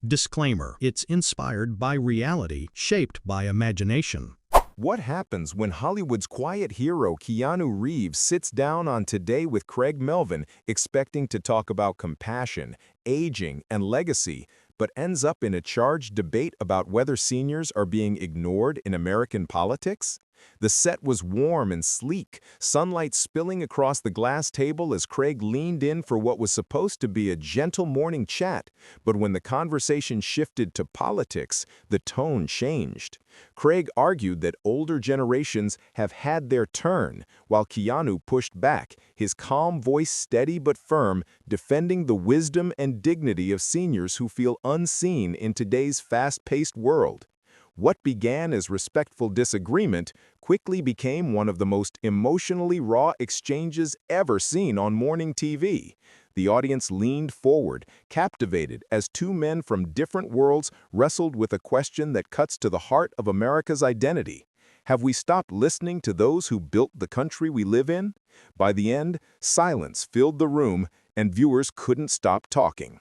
Disclaimer: it's inspired by reality, shaped by imagination. What happens when Hollywood's quiet hero Keanu Reeves sits down on Today with Craig Melvin expecting to talk about compassion, aging, and legacy, but ends up in a charged debate about whether seniors are being ignored in American politics? The set was warm and sleek, sunlight spilling across the glass table as Craig leaned in for what was supposed to be a gentle morning chat, but when the conversation shifted to politics, the tone changed. Craig argued that older generations have had their turn, while Keanu pushed back, his calm voice steady but firm, defending the wisdom and dignity of seniors who feel unseen in today's fast-paced world. What began as respectful disagreement quickly became one of the most emotionally raw exchanges ever seen on morning TV. The audience leaned forward, captivated, as two men from different worlds wrestled with a question that cuts to the heart of America's identity. Have we stopped listening to those who built the country we live in? By the end, silence filled the room, and viewers couldn't stop talking.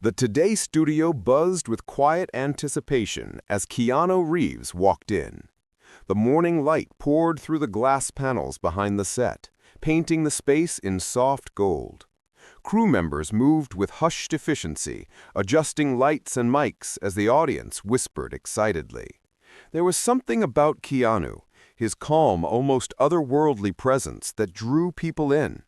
The Today studio buzzed with quiet anticipation as Keanu Reeves walked in. The morning light poured through the glass panels behind the set, painting the space in soft gold. Crew members moved with hushed efficiency, adjusting lights and mics as the audience whispered excitedly. There was something about Keanu, his calm, almost otherworldly presence that drew people in.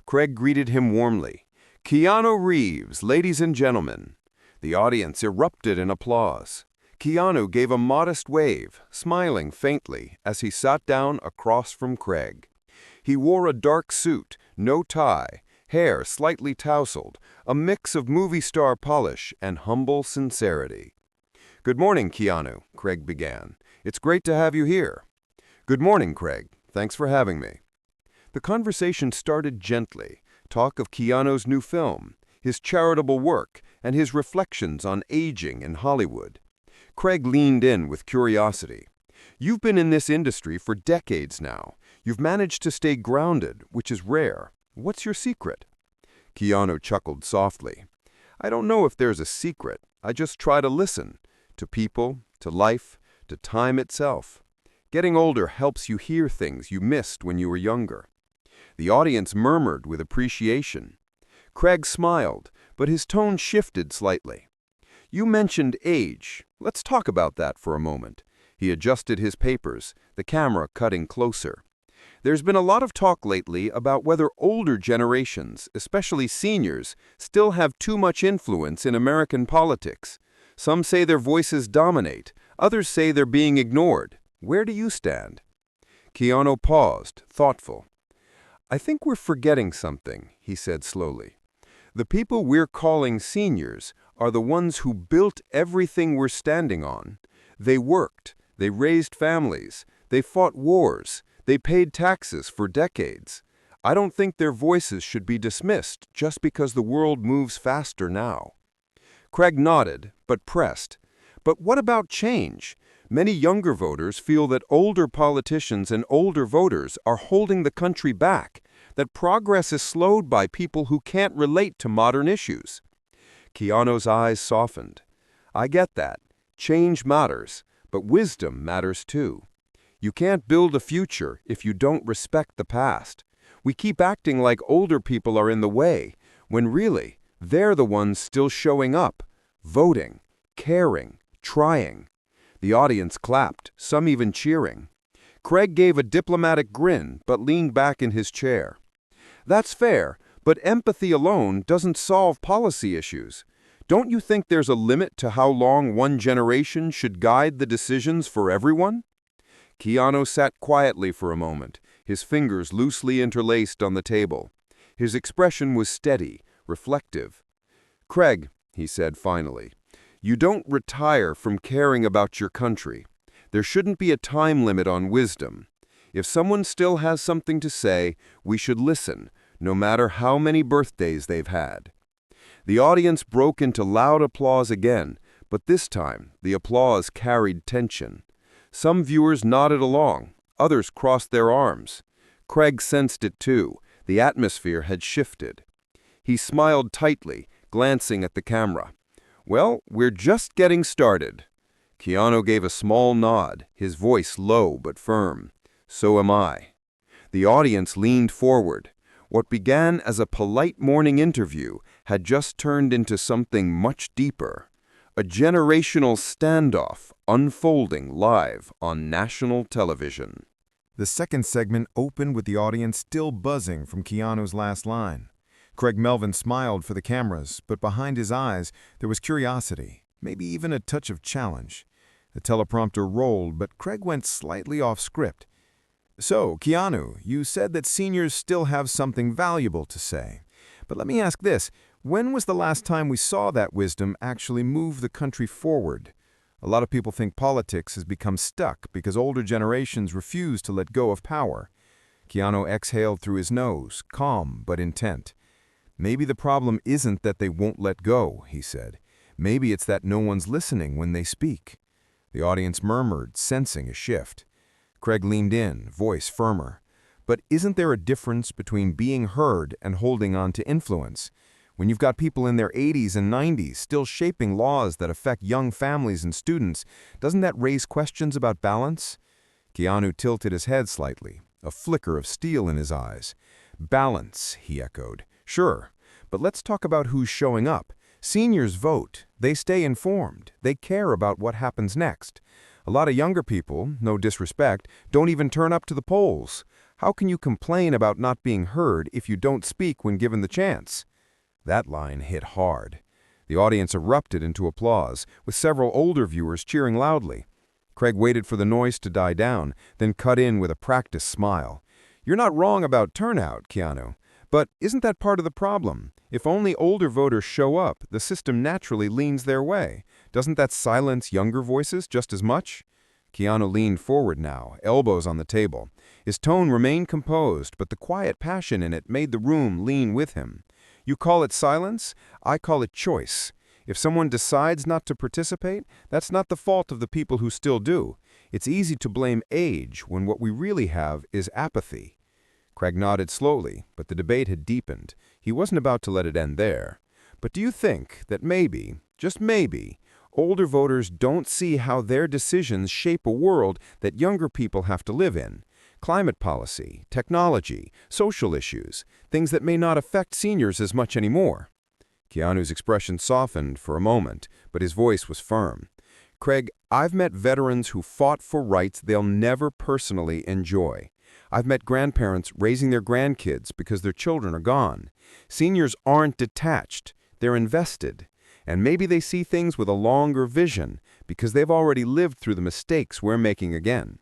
Craig greeted him warmly. "Keanu Reeves, ladies and gentlemen." The audience erupted in applause. Keanu gave a modest wave, smiling faintly as he sat down across from Craig. He wore a dark suit, no tie, hair slightly tousled, a mix of movie star polish and humble sincerity. "Good morning, Keanu," Craig began. "It's great to have you here." "Good morning, Craig. Thanks for having me." The conversation started gently. Talk of Keanu's new film, his charitable work, and his reflections on aging in Hollywood. Craig leaned in with curiosity. "You've been in this industry for decades now. You've managed to stay grounded, which is rare. What's your secret?" Keanu chuckled softly. "I don't know if there's a secret. I just try to listen. To people, to life, to time itself. Getting older helps you hear things you missed when you were younger." The audience murmured with appreciation. Craig smiled, but his tone shifted slightly. "You mentioned age. Let's talk about that for a moment." He adjusted his papers, the camera cutting closer. "There's been a lot of talk lately about whether older generations, especially seniors, still have too much influence in American politics. Some say their voices dominate, others say they're being ignored. Where do you stand?" Keanu paused, thoughtful. "I think we're forgetting something," he said slowly. "The people we're calling seniors are the ones who built everything we're standing on. They worked, they raised families, they fought wars, they paid taxes for decades. I don't think their voices should be dismissed just because the world moves faster now." Craig nodded, but pressed. "But what about change? Many younger voters feel that older politicians and older voters are holding the country back, that progress is slowed by people who can't relate to modern issues." Keanu's eyes softened. "I get that. Change matters, but wisdom matters too. You can't build a future if you don't respect the past. We keep acting like older people are in the way, when really, they're the ones still showing up, voting, caring, trying." The audience clapped, some even cheering. Craig gave a diplomatic grin, but leaned back in his chair. "That's fair, but empathy alone doesn't solve policy issues. Don't you think there's a limit to how long one generation should guide the decisions for everyone?" Keanu sat quietly for a moment, his fingers loosely interlaced on the table. His expression was steady, reflective. "Craig," he said finally, "you don't retire from caring about your country. There shouldn't be a time limit on wisdom. If someone still has something to say, we should listen, no matter how many birthdays they've had." The audience broke into loud applause again, but this time the applause carried tension. Some viewers nodded along, others crossed their arms. Craig sensed it too. The atmosphere had shifted. He smiled tightly, glancing at the camera. "Well, we're just getting started." Keanu gave a small nod, his voice low but firm. "So am I." The audience leaned forward. What began as a polite morning interview had just turned into something much deeper. A generational standoff unfolding live on national television. The second segment opened with the audience still buzzing from Keanu's last line. Craig Melvin smiled for the cameras, but behind his eyes there was curiosity, maybe even a touch of challenge. The teleprompter rolled, but Craig went slightly off script. "So, Keanu, you said that seniors still have something valuable to say. But let me ask this, when was the last time we saw that wisdom actually move the country forward? A lot of people think politics has become stuck because older generations refuse to let go of power." Keanu exhaled through his nose, calm but intent. "Maybe the problem isn't that they won't let go," he said. "Maybe it's that no one's listening when they speak." The audience murmured, sensing a shift. Craig leaned in, voice firmer. "But isn't there a difference between being heard and holding on to influence? When you've got people in their 80s and 90s still shaping laws that affect young families and students, doesn't that raise questions about balance?" Keanu tilted his head slightly, a flicker of steel in his eyes. "Balance," he echoed. "Sure, but let's talk about who's showing up. Seniors vote, they stay informed, they care about what happens next. A lot of younger people, no disrespect, don't even turn up to the polls. How can you complain about not being heard if you don't speak when given the chance?" That line hit hard. The audience erupted into applause, with several older viewers cheering loudly. Craig waited for the noise to die down, then cut in with a practiced smile. "You're not wrong about turnout, Keanu. But isn't that part of the problem? If only older voters show up, the system naturally leans their way. Doesn't that silence younger voices just as much?" Keanu leaned forward now, elbows on the table. His tone remained composed, but the quiet passion in it made the room lean with him. "You call it silence? I call it choice. If someone decides not to participate, that's not the fault of the people who still do. It's easy to blame age when what we really have is apathy." Craig nodded slowly, but the debate had deepened. He wasn't about to let it end there. "But do you think that maybe, just maybe, older voters don't see how their decisions shape a world that younger people have to live in? Climate policy, technology, social issues, things that may not affect seniors as much anymore." Keanu's expression softened for a moment, but his voice was firm. "Craig, I've met veterans who fought for rights they'll never personally enjoy. I've met grandparents raising their grandkids because their children are gone. Seniors aren't detached, they're invested. And maybe they see things with a longer vision because they've already lived through the mistakes we're making again."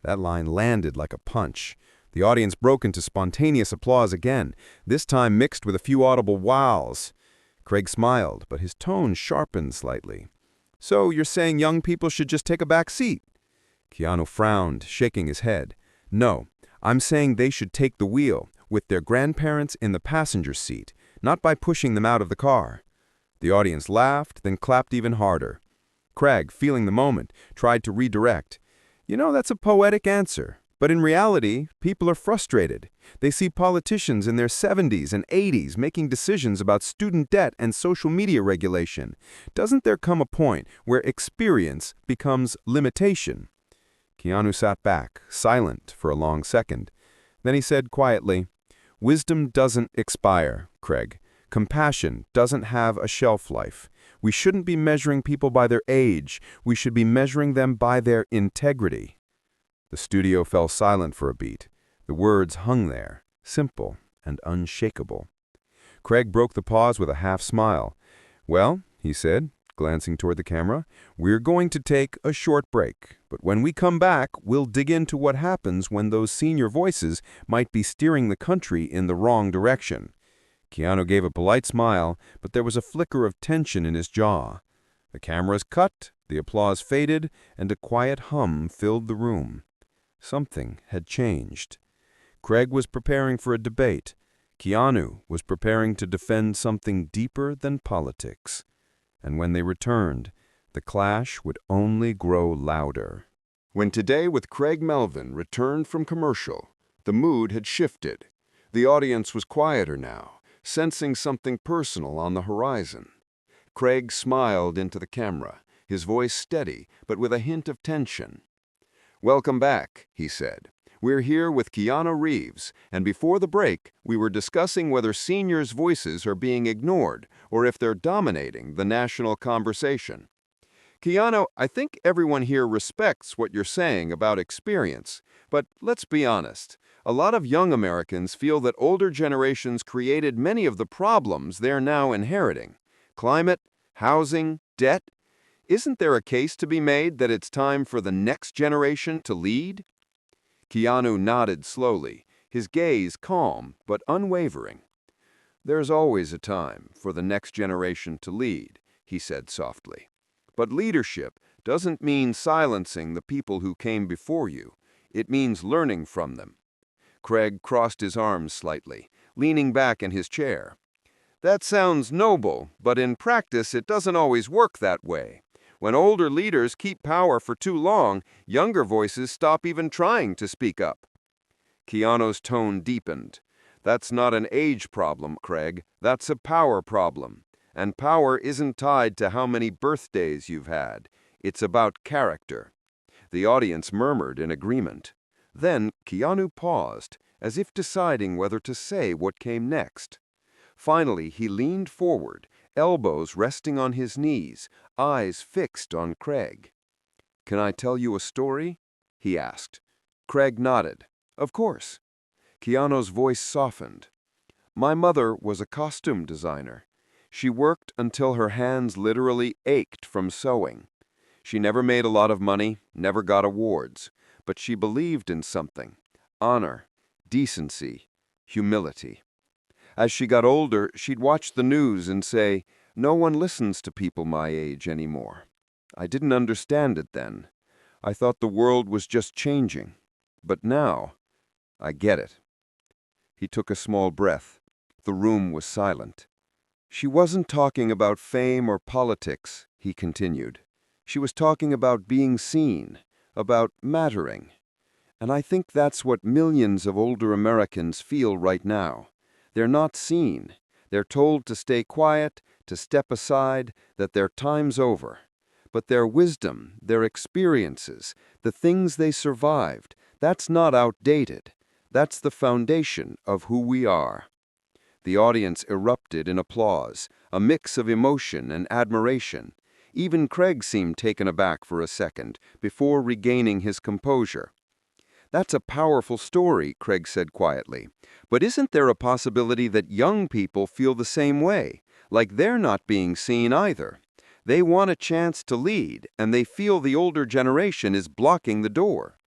That line landed like a punch. The audience broke into spontaneous applause again, this time mixed with a few audible wows. Craig smiled, but his tone sharpened slightly. "So you're saying young people should just take a back seat?" Keanu frowned, shaking his head. "No, I'm saying they should take the wheel, with their grandparents in the passenger seat, not by pushing them out of the car." The audience laughed, then clapped even harder. Craig, feeling the moment, tried to redirect. "You know, that's a poetic answer. But in reality, people are frustrated. They see politicians in their 70s and 80s making decisions about student debt and social media regulation. Doesn't there come a point where experience becomes limitation?" Keanu sat back, silent for a long second. Then he said quietly, "Wisdom doesn't expire, Craig. Compassion doesn't have a shelf life. We shouldn't be measuring people by their age. We should be measuring them by their integrity." The studio fell silent for a beat. The words hung there, simple and unshakable. Craig broke the pause with a half smile. "Well," he said, glancing toward the camera, "we're going to take a short break. But when we come back, we'll dig into what happens when those senior voices might be steering the country in the wrong direction." Keanu gave a polite smile, but there was a flicker of tension in his jaw. The cameras cut, the applause faded, and a quiet hum filled the room. Something had changed. Craig was preparing for a debate. Keanu was preparing to defend something deeper than politics. And when they returned, the clash would only grow louder. When Today with Craig Melvin returned from commercial, the mood had shifted. The audience was quieter now, sensing something personal on the horizon. Craig smiled into the camera, his voice steady, but with a hint of tension. "Welcome back," he said. "We're here with Keanu Reeves, and before the break, we were discussing whether seniors' voices are being ignored or if they're dominating the national conversation. Keanu, I think everyone here respects what you're saying about experience, but let's be honest. A lot of young Americans feel that older generations created many of the problems they're now inheriting. Climate, housing, debt. Isn't there a case to be made that it's time for the next generation to lead?" Keanu nodded slowly, his gaze calm but unwavering. "There's always a time for the next generation to lead," he said softly. "But leadership doesn't mean silencing the people who came before you. It means learning from them." Craig crossed his arms slightly, leaning back in his chair. "That sounds noble, but in practice it doesn't always work that way. When older leaders keep power for too long, younger voices stop even trying to speak up." Keanu's tone deepened. "That's not an age problem, Craig. That's a power problem. And power isn't tied to how many birthdays you've had. It's about character." The audience murmured in agreement. Then Keanu paused, as if deciding whether to say what came next. Finally, he leaned forward, elbows resting on his knees, eyes fixed on Craig. "Can I tell you a story?" he asked. Craig nodded. "Of course." Keanu's voice softened. "My mother was a costume designer. She worked until her hands literally ached from sewing. She never made a lot of money, never got awards, but she believed in something: honor, decency, humility. As she got older, she'd watch the news and say, 'No one listens to people my age anymore.' I didn't understand it then. I thought the world was just changing. But now, I get it." He took a small breath. The room was silent. "She wasn't talking about fame or politics," he continued. "She was talking about being seen, about mattering. And I think that's what millions of older Americans feel right now. They're not seen. They're told to stay quiet, to step aside, that their time's over. But their wisdom, their experiences, the things they survived, that's not outdated. That's the foundation of who we are." The audience erupted in applause, a mix of emotion and admiration. Even Craig seemed taken aback for a second, before regaining his composure. "That's a powerful story," Craig said quietly. "But isn't there a possibility that young people feel the same way, like they're not being seen either? They want a chance to lead, and they feel the older generation is blocking the door."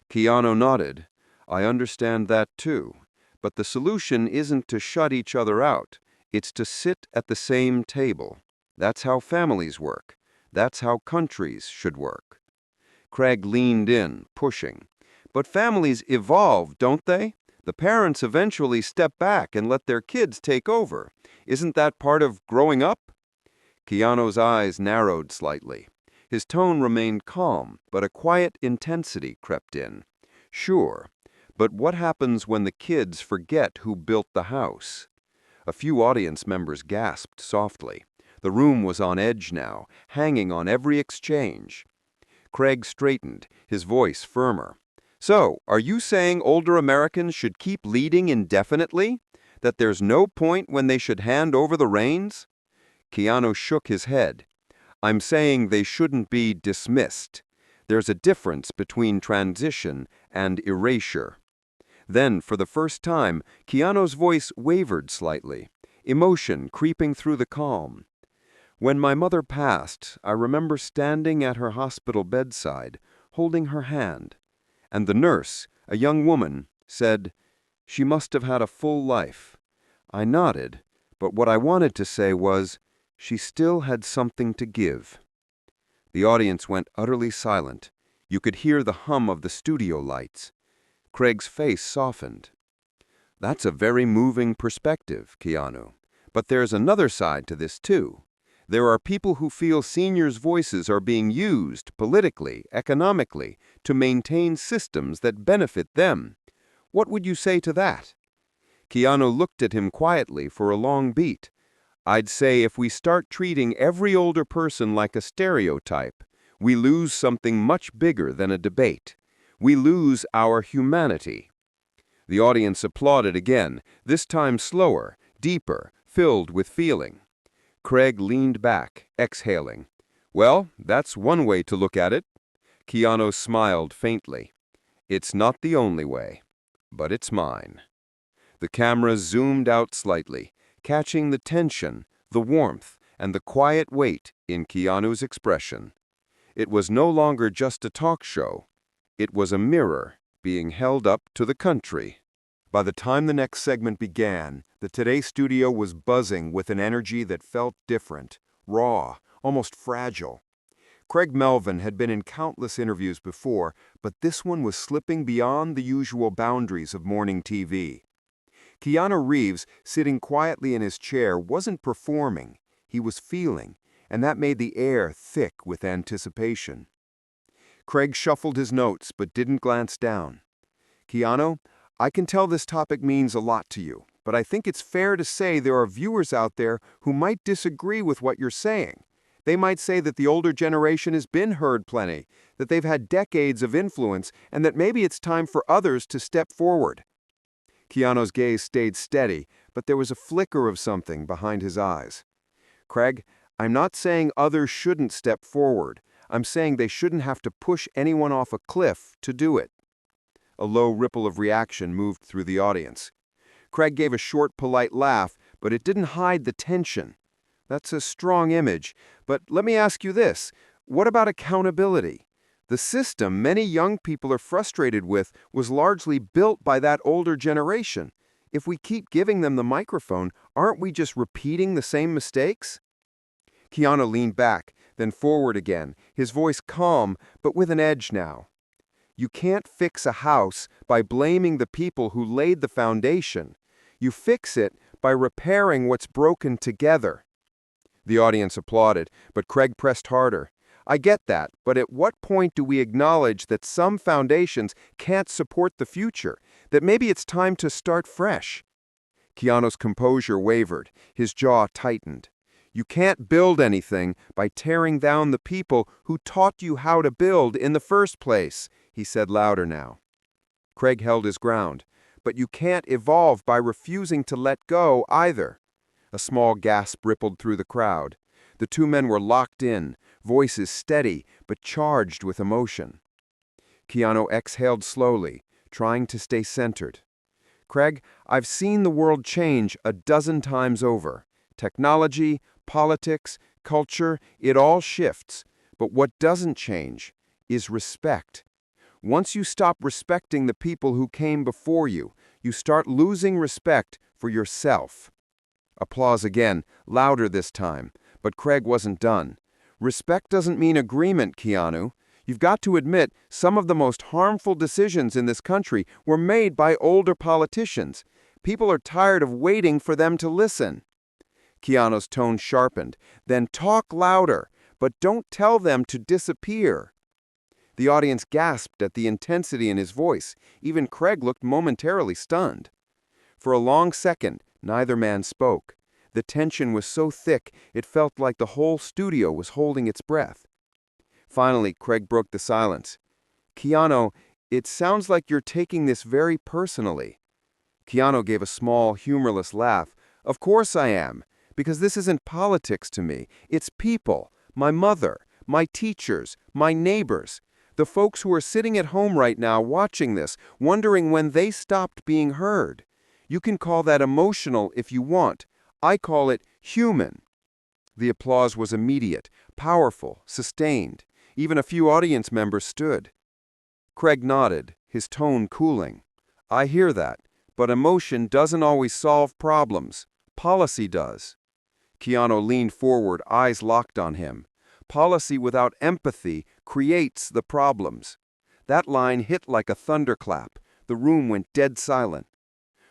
Keanu nodded. "I understand that too. But the solution isn't to shut each other out. It's to sit at the same table. That's how families work. That's how countries should work." Craig leaned in, pushing. "But families evolve, don't they? The parents eventually step back and let their kids take over. Isn't that part of growing up?" Keanu's eyes narrowed slightly. His tone remained calm, but a quiet intensity crept in. "Sure. But what happens when the kids forget who built the house?" A few audience members gasped softly. The room was on edge now, hanging on every exchange. Craig straightened, his voice firmer. "So, are you saying older Americans should keep leading indefinitely? That there's no point when they should hand over the reins?" Keanu shook his head. "I'm saying they shouldn't be dismissed. There's a difference between transition and erasure." Then, for the first time, Keanu's voice wavered slightly, emotion creeping through the calm. "When my mother passed, I remember standing at her hospital bedside, holding her hand. And the nurse, a young woman, said, 'She must have had a full life.' I nodded, but what I wanted to say was, 'She still had something to give.'" The audience went utterly silent. You could hear the hum of the studio lights. Craig's face softened. "That's a very moving perspective, Keanu. But there's another side to this, too. There are people who feel seniors' voices are being used politically, economically, to maintain systems that benefit them. What would you say to that?" Keanu looked at him quietly for a long beat. "I'd say if we start treating every older person like a stereotype, we lose something much bigger than a debate. We lose our humanity." The audience applauded again, this time slower, deeper, filled with feeling. Craig leaned back, exhaling. "Well, that's one way to look at it." Keanu smiled faintly. "It's not the only way, but it's mine." The camera zoomed out slightly, catching the tension, the warmth, and the quiet weight in Keanu's expression. It was no longer just a talk show. It was a mirror being held up to the country. By the time the next segment began, the Today studio was buzzing with an energy that felt different, raw, almost fragile. Craig Melvin had been in countless interviews before, but this one was slipping beyond the usual boundaries of morning TV. Keanu Reeves, sitting quietly in his chair, wasn't performing. He was feeling, and that made the air thick with anticipation. Craig shuffled his notes but didn't glance down. "Keanu, I can tell this topic means a lot to you, but I think it's fair to say there are viewers out there who might disagree with what you're saying. They might say that the older generation has been heard plenty, that they've had decades of influence, and that maybe it's time for others to step forward." Keanu's gaze stayed steady, but there was a flicker of something behind his eyes. "Craig, I'm not saying others shouldn't step forward. I'm saying they shouldn't have to push anyone off a cliff to do it." A low ripple of reaction moved through the audience. Craig gave a short, polite laugh, but it didn't hide the tension. "That's a strong image, but let me ask you this. What about accountability? The system many young people are frustrated with was largely built by that older generation. If we keep giving them the microphone, aren't we just repeating the same mistakes?" Keanu leaned back, then forward again, his voice calm, but with an edge now. "You can't fix a house by blaming the people who laid the foundation. You fix it by repairing what's broken together." The audience applauded, but Craig pressed harder. "I get that, but at what point do we acknowledge that some foundations can't support the future, that maybe it's time to start fresh?" Keanu's composure wavered, his jaw tightened. "You can't build anything by tearing down the people who taught you how to build in the first place," he said louder now. Craig held his ground. "But you can't evolve by refusing to let go either." A small gasp rippled through the crowd. The two men were locked in, voices steady but charged with emotion. Keanu exhaled slowly, trying to stay centered. "Craig, I've seen the world change a dozen times over. Technology, politics, culture, it all shifts. But what doesn't change is respect. Once you stop respecting the people who came before you, you start losing respect for yourself." Applause again, louder this time, but Craig wasn't done. "Respect doesn't mean agreement, Keanu. You've got to admit some of the most harmful decisions in this country were made by older politicians. People are tired of waiting for them to listen." Keanu's tone sharpened. "Then talk louder, but don't tell them to disappear." The audience gasped at the intensity in his voice. Even Craig looked momentarily stunned. For a long second, neither man spoke. The tension was so thick, it felt like the whole studio was holding its breath. Finally, Craig broke the silence. "Keanu, it sounds like you're taking this very personally." Keanu gave a small, humorless laugh. "Of course I am, because this isn't politics to me. It's people, my mother, my teachers, my neighbors, the folks who are sitting at home right now watching this, wondering when they stopped being heard. You can call that emotional if you want. I call it human." The applause was immediate, powerful, sustained. Even a few audience members stood. Craig nodded, his tone cooling. "I hear that, but emotion doesn't always solve problems. Policy does." Keanu leaned forward, eyes locked on him. "Policy without empathy creates the problems." That line hit like a thunderclap. The room went dead silent.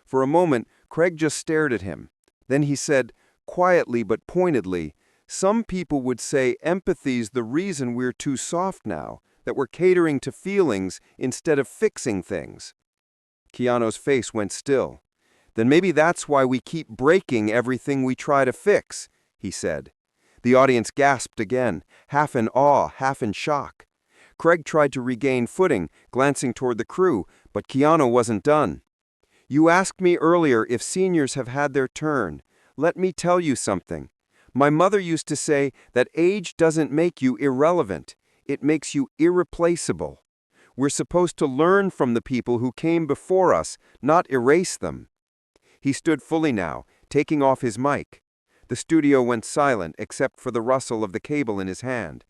For a moment, Craig just stared at him. Then he said, quietly but pointedly, "Some people would say empathy's the reason we're too soft now, that we're catering to feelings instead of fixing things." Keanu's face went still. Then maybe that's why we keep breaking everything we try to fix, he said. The audience gasped again, half in awe, half in shock. Craig tried to regain footing, glancing toward the crew, but Keanu wasn't done. You asked me earlier if seniors have had their turn. Let me tell you something. My mother used to say that age doesn't make you irrelevant. It makes you irreplaceable. We're supposed to learn from the people who came before us, not erase them. He stood fully now, taking off his mic. The studio went silent except for the rustle of the cable in his hand.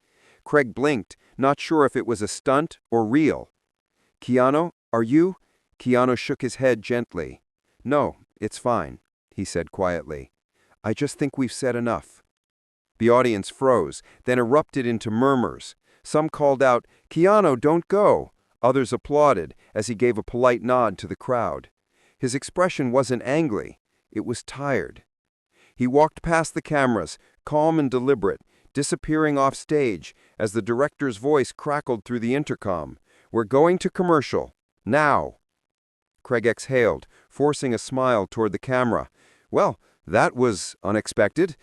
Craig blinked, not sure if it was a stunt or real. Keanu, are you? Keanu shook his head gently. No, it's fine, he said quietly. I just think we've said enough. The audience froze, then erupted into murmurs. Some called out, Keanu, don't go. Others applauded as he gave a polite nod to the crowd. His expression wasn't angry, it was tired. He walked past the cameras, calm and deliberate, disappearing off stage as the director's voice crackled through the intercom. We're going to commercial. Now. Craig exhaled, forcing a smile toward the camera. Well, that was unexpected.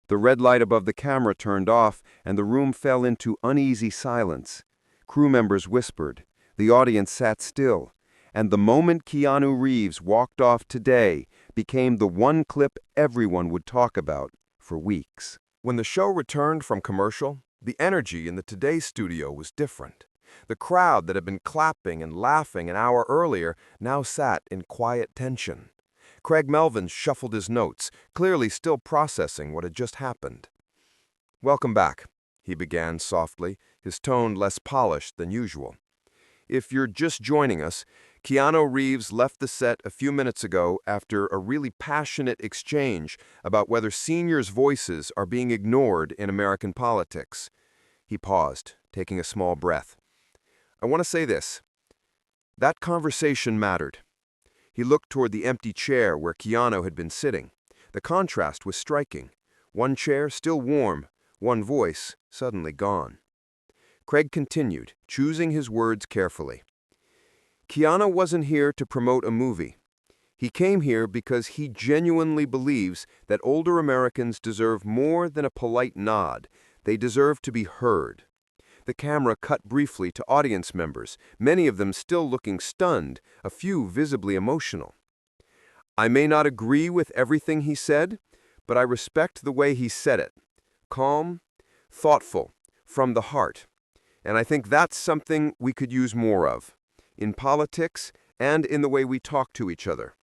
The red light above the camera turned off, and the room fell into uneasy silence. Crew members whispered. The audience sat still. And the moment Keanu Reeves walked off today became the one clip everyone would talk about for weeks. When the show returned from commercial, the energy in the Today studio was different. The crowd that had been clapping and laughing an hour earlier now sat in quiet tension. Craig Melvin shuffled his notes, clearly still processing what had just happened. Welcome back, he began softly, his tone less polished than usual. If you're just joining us, Keanu Reeves left the set a few minutes ago after a really passionate exchange about whether seniors' voices are being ignored in American politics. He paused, taking a small breath. I want to say this. That conversation mattered. He looked toward the empty chair where Keanu had been sitting. The contrast was striking. One chair still warm, one voice suddenly gone. Craig continued, choosing his words carefully. Keanu wasn't here to promote a movie. He came here because he genuinely believes that older Americans deserve more than a polite nod. They deserve to be heard. The camera cut briefly to audience members, many of them still looking stunned, a few visibly emotional. I may not agree with everything he said, but I respect the way he said it. Calm, thoughtful, from the heart. And I think that's something we could use more of, in politics and in the way we talk to each other.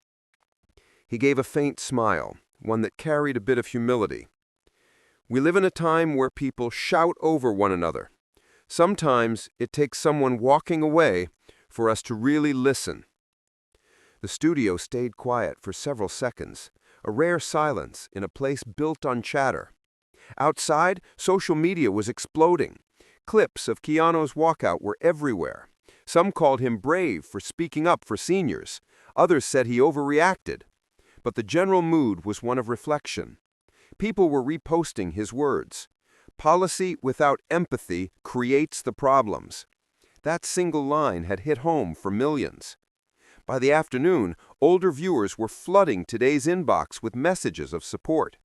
He gave a faint smile, one that carried a bit of humility. We live in a time where people shout over one another. Sometimes it takes someone walking away for us to really listen. The studio stayed quiet for several seconds, a rare silence in a place built on chatter. Outside, social media was exploding. Clips of Keanu's walkout were everywhere. Some called him brave for speaking up for seniors. Others said he overreacted. But the general mood was one of reflection. People were reposting his words. Policy without empathy creates the problems. That single line had hit home for millions. By the afternoon, older viewers were flooding today's inbox with messages of support.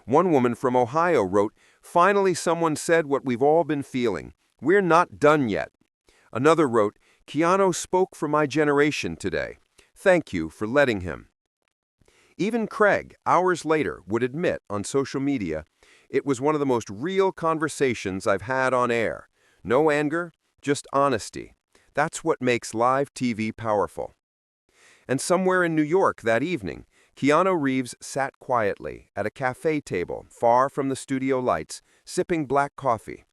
One woman from Ohio wrote, "Finally someone said what we've all been feeling. We're not done yet." Another wrote, "Keanu spoke for my generation today. Thank you for letting him." Even Craig, hours later, would admit on social media, "It was one of the most real conversations I've had on air. No anger, just honesty. That's what makes live TV powerful." And somewhere in New York that evening, Keanu Reeves sat quietly at a cafe table far from the studio lights, sipping black coffee.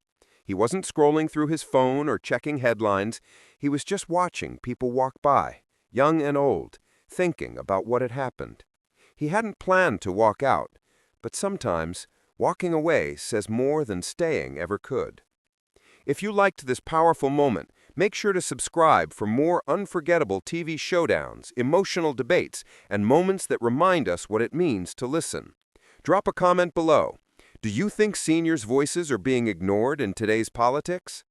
He wasn't scrolling through his phone or checking headlines. He was just watching people walk by, young and old, thinking about what had happened. He hadn't planned to walk out, but sometimes walking away says more than staying ever could. If you liked this powerful moment, make sure to subscribe for more unforgettable TV showdowns, emotional debates, and moments that remind us what it means to listen. Drop a comment below. Do you think seniors' voices are being ignored in today's politics?